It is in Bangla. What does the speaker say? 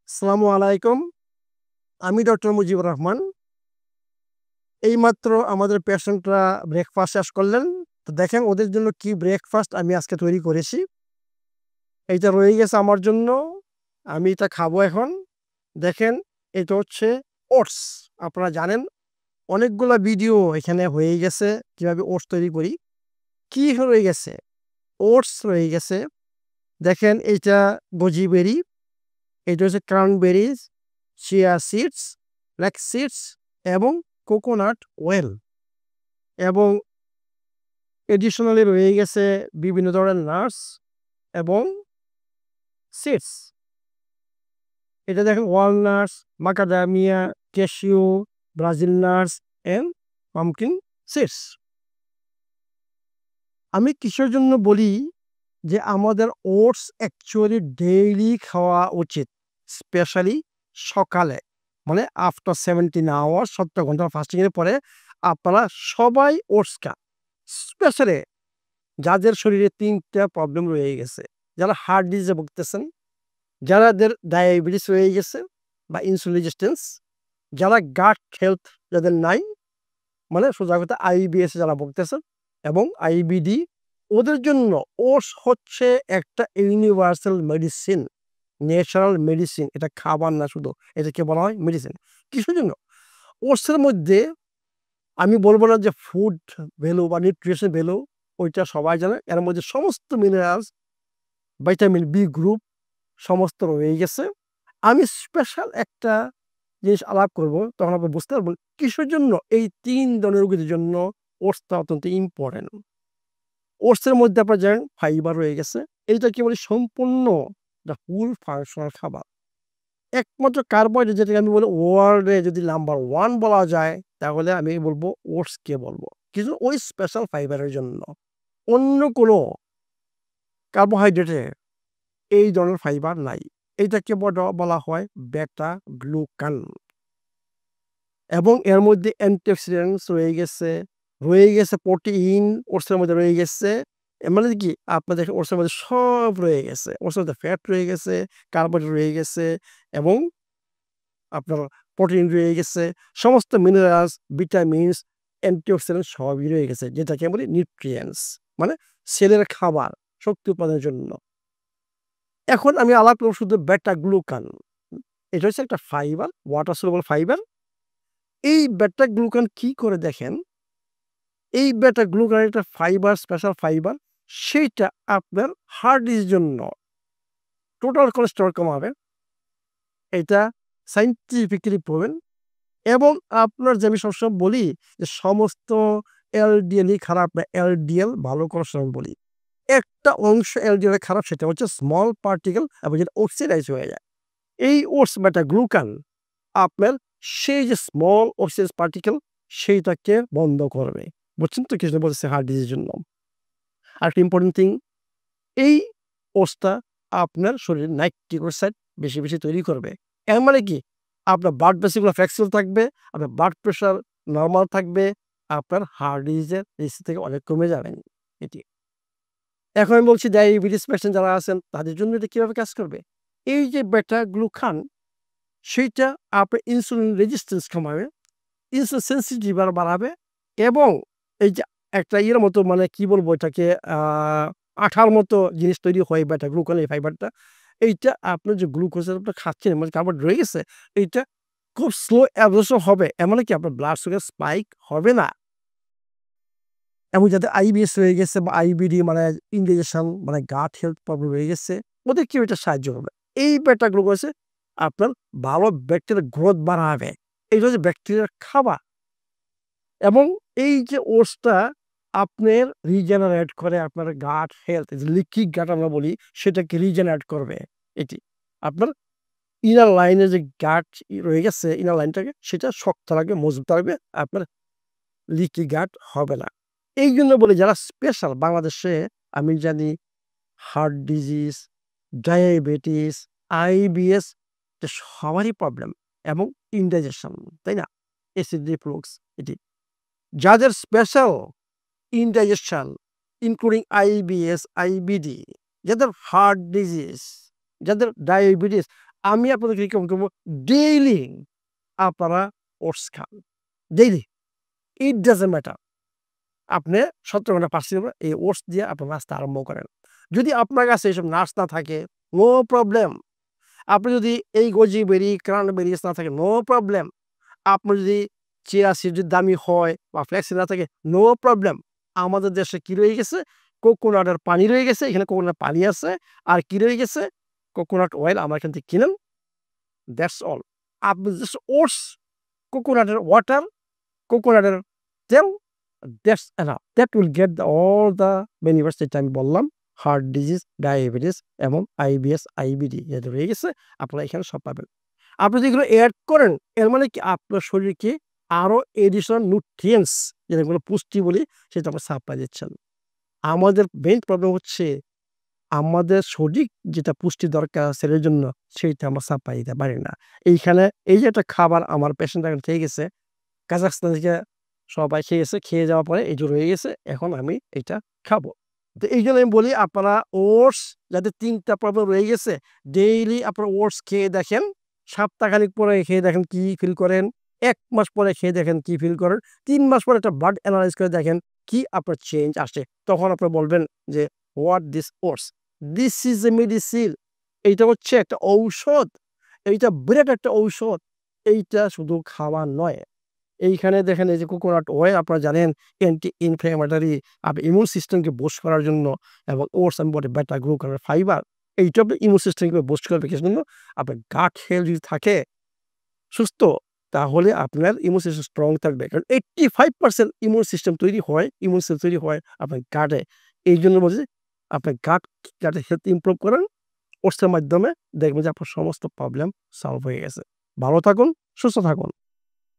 আসসালামু আলাইকুম। আমি ডক্টর মুজিবুর রহমান। এইমাত্র আমাদের পেশেন্টরা ব্রেকফাস্ট শেষ করলেন। তো দেখেন ওদের জন্য কি ব্রেকফাস্ট আমি আজকে তৈরি করেছি। এইটা রয়ে গেছে আমার জন্য। আমি এটা খাবো এখন। দেখেন এটা হচ্ছে ওটস। আপনারা জানেন অনেকগুলা ভিডিও এখানে হয়ে গেছে কিভাবে ওটস তৈরি করি। কি রয়ে গেছে? ওটস রয়ে গেছে। দেখেন এইটা গোজি বেরি, এটা হচ্ছে cranberries, chia seeds, flax seeds এবং কোকোনাট অয়েল এবং এডিশনালি রয়ে গেছে বিভিন্ন ধরনের নাটস এবং সিডস। এটা দেখেন walnuts, macadamia, cashew, Brazil nuts and pumpkin seeds. আমি কিসের জন্য বলি যে আমাদের ওটস অ্যাকচুয়ালি ডেইলি খাওয়া উচিত, স্পেশালি সকালে, মানে আফটার 17 আওয়ার্স, 17 ঘন্টা ফাস্টিংয়ের পরে আপনারা সবাই ওটস খান। স্পেশালি যাদের শরীরে ৩টা প্রবলেম রয়ে গেছে, যারা হার্ট ডিজিজে ভুগতেছেন, যাদের ডায়াবেটিস রয়ে গেছে বা ইনসুলিন রেজিস্ট্যান্স, যারা গাট হেলথ যাদের নাই, মানে সোজা কথা আইবিএস যারা ভুগতেছেন এবং আইবিডি, ওদের জন্য ওটস হচ্ছে একটা ইউনিভার্সাল মেডিসিন, ন্যাচারাল মেডিসিন। এটা খাবার না, শুধু এটাকে বলা হয় মেডিসিন। কিসের জন্য? ওটসের মধ্যে আমি বলবো না যে ফুড ভ্যালু বা নিউট্রিশন ভ্যালু, ওইটা সবাই জানে। এর মধ্যে সমস্ত মিনারেলস, ভিটামিন বি গ্রুপ সমস্ত রয়ে গেছে। আমি স্পেশাল একটা জিনিস আলাপ করব, তখন আপনি বুঝতে পারবেন কিসের জন্য এই ৩ ধরনের রোগীদের জন্য ওটসটা অত্যন্ত ইম্পর্টেন্ট। ওটসের মধ্যে আপনারা জানেন ফাইবার রয়ে গেছে। এইটা কি বলি সম্পূর্ণ দ্য ফুল ফাংশনাল খাবার। একমাত্র কার্বোহাইড্রেট যেটাকে আমি বলি ওয়ার্ল্ডে যদি নাম্বার 1 বলা যায়, তাহলে আমি বলবো ওটসকে বলবো। কিন্তু ওই স্পেশাল ফাইবারের জন্য। অন্য কোনো কার্বোহাইড্রেটে এই ধরনের ফাইবার নাই। এইটাকে বলা হয় বেটা গ্লুকান এবং এর মধ্যে অ্যান্টিঅক্সিডেন্টস রয়ে গেছে প্রোটিন ওটসের মধ্যে রয়ে গেছে। মানে কি আপনার দেখেন ওটসের মধ্যে সব রয়ে গেছে। ওটসের মধ্যে ফ্যাট রয়ে গেছে, কার্বোহাইড্রেট রয়ে গেছে এবং আপনার প্রোটিন রয়ে গেছে, সমস্ত মিনারেলস, ভিটামিনস, অ্যান্টিঅক্সিডেন্ট সবই রয়ে গেছে, যেটাকে বলি নিউট্রিয়েন্টস, মানে সেলের খাবার, শক্তি উৎপাদনের জন্য। এখন আমি আলাপ করব শুধু বেটা গ্লুকান। এটা হচ্ছে একটা ফাইবার, ওয়াটার সলুবল ফাইবার। এই বেটা গ্লুকান কি করে দেখেন, এই বেটা গ্লুকান একটা ফাইবার, স্পেশাল ফাইবার। সেইটা আপনার হার্ট ডিজিজের জন্য টোটাল কোলেস্টেরল কমাবে। এটা সায়েন্টিফিক্যালি প্রুভেন। এবং আপনার যে আমি সবসময় বলি যে সমস্ত এলডিএলই খারাপ না, এলডিএল ভালো কোলেস্টেরল বলি। একটা অংশ এলডিএল খারাপ, সেটা হচ্ছে স্মল পার্টিকেল এবং যেটা অক্সিডাইজ হয়ে যায়। এই ওটস বেটা গ্লুকান আপনার সেই যে স্মল অক্সিডাইজ পার্টিকেল সেইটাকে বন্ধ করবে। বুঝছেন তো কিছু বলছে হার্ট ডিজিজের জন্য। আরেকটা ইম্পর্টেন্ট থিং, এই ওটসটা আপনার শরীরে নাইট্রিক অক্সাইড বেশি বেশি তৈরি করবে। এর মানে কি আপনার ব্লাড ভেসেলগুলো ফ্লেক্সিবল থাকবে, আপনার ব্লাড প্রেশার নরমাল থাকবে, আপনার হার্ট ডিজিজের রিস্ক থেকে অনেক কমে যাবেন এটি। এখন আমি বলছি ডায়াবেটিস পেশেন্ট যারা আছেন তাদের জন্য এটা কিভাবে কাজ করবে। এই যে বেটা গ্লুকান, সেইটা আপনার ইনসুলিন রেজিস্ট্যান্স কমাবে, ইনসুলিন সেনসিটিভ বাড়াবে এবং এই যে একটা ইয়ের মতো, মানে কি বলবো এটাকে, আঠার মতো জিনিস তৈরি হয় বেটা গ্লুকান, এই ফাইবারটা। এইটা আপনার যে গ্লুকোজের আপনি খাচ্ছেন, মানে কার্বোহাইড্রেট রয়ে গেছে, এইটা খুব স্লো অ্যাবজর্পশন হবে। এমন কি আপনার ব্লাড সুগার স্পাইক হবে না। এবং যাদের আইবিএস রয়ে গেছে বা আইবিডি, মানে ইনডিজেশন, মানে গাট হেলথ প্রবলেম রয়ে গেছে, ওদেরকেও এটা সাহায্য করবে। এই বেটা গ্লুকোজে আপনার ভালো ব্যাকটেরিয়ার গ্রোথ বাড়াবে। এইটা হচ্ছে ব্যাকটেরিয়ার খাবার। এবং এই যে ওটসটা আপনার রিজেনারেট করে আপনার গাট হেলথ, লিকি গাট আমরা বলি, সেটাকে রিজেনারেট করবে। এটি আপনার ইনার লাইনে যে গাট রয়ে গেছে, ইনার লাইনটাকে সেটা শক্ত থাকবে, মজবুত থাকবে, আপনার লিকি গাট হবে না। এই জন্য বলি যারা স্পেশাল বাংলাদেশে, আমি জানি হার্ট ডিজিজ, ডায়াবেটিস, আইবিএস, সবারই প্রবলেম এবং ইনডাইজেশন, তাই না, অ্যাসিড রিফ্লুক্স, এটি যাদের special indigestion, including IBS, IBD, যাদের হার্ট ডিজিজ, যাদের ডায়াবেটিস, আমি আপনাদেরকে রিকমেন্ড করব ডেইলি আপনারা oats Khan. Daily. It doesn't matter. আপনি ১৭ ঘন্টা পারছিলেন এই ওটস দিয়ে আপনার নাস্তা আরম্ভ করেন। যদি আপনার কাছে এসব নাটস না থাকে, নো প্রবলেম। আপনি যদি এই গোজি বেরি, ক্রানবেরিজ না থাকে, নো প্রবলেম। আপনার যদি চিয়া সিড যদি দামি হয় বা ফ্ল্যাক্স সিড না থাকে, নো প্রবলেম। আমাদের দেশে কি রয়ে গেছে? কোকোনাটের পানি রয়ে গেছে। এখানে কোকোনাটের পানি আছে। আর কি রয়ে গেছে? কোকোনাট অয়েল আমরা এখান থেকে কিনেন। That's all. আপনি জাস্ট ওটস, কোকোনাটের ওয়াটার, কোকোনাটের তেল, that's enough. That will get all the benefits যেটা আমি বললাম। হার্ট ডিজিজ, ডায়াবেটিস এবং আইবিএস, আইবিডি যেটা রয়ে গেছে আপনারা এখানে সব পাবেন। আপনি যদি এগুলো এড করেন এর মানে কি আপনার শরীরকে আরো এডিশনাল নিউট্রিয়েন্টস যেগুলো পুষ্টি বলি সেটা আপনি সাপ্লাই দিচ্ছেন। আমাদের মেইন প্রবলেম হচ্ছে আমাদের সঠিক যেটা পুষ্টি দরকার সেটার জন্য সেইটা আমরা সাপ্লাই দিতে পারি না। এইখানে এই যে একটা খাবার আমার পেশেন্ট এখন খেয়ে গেছে, কাজাখস্তান থেকে সবাই খেয়েছে, খেয়ে যাওয়ার পরে এই যে রয়ে গেছে, এখন আমি এটা খাবো। তো এইজন্য আমি বলি আপনারা ওটস যাদের ৩ টা প্রবলেম রয়ে গেছে, ডেইলি আপনারা ওটস খেয়ে দেখেন। সপ্তাহখানেক পরে খেয়ে দেখেন কি ফিল করেন। ১ মাস পরে খেয়ে দেখেন কি ফিল করেন। ৩ মাস পরে একটা ব্লাড এনালাইজ করে দেখেন কি আপনার চেঞ্জ আসে। তখন আপনারা বলবেন যে, "what this oats? This is a medicine." এইটা হচ্ছে একটা ঔষধ। এইটা বিরাট একটা ঔষধ। এইটা শুধু খাওয়া নয়। এইখানে দেখেন এই যে কোকোনাট অয়েল আপনারা জানেন অ্যান্টি ইনফ্ল্যামেটরি আপনার ইমিউন সিস্টেমকে বুস্ট করার জন্য এবং ওটস আমি বলি বেটা গ্লুকান ফাইবার এইটা আপনার ইমিউন সিস্টেমকে বুস্ট করবে কিসের জন্য? আপনার গাট হেলথ যদি থাকে সুস্থ তাহলে আপনার ইমিউন সিস্টেম স্ট্রং থাকবে। কারণ 85% ইমিউন সিস্টেম তৈরি হয়, ইমিউন সেল তৈরি হয় আপনার গাটে। এইজন্য বলছি আপনার গাটের হেলথ ইমপ্রুভ করেন ওটসের মাধ্যমে দেখবেন যে আপনার সমস্ত প্রবলেম সলভ হয়ে গেছে। ভালো থাকুন, সুস্থ থাকুন।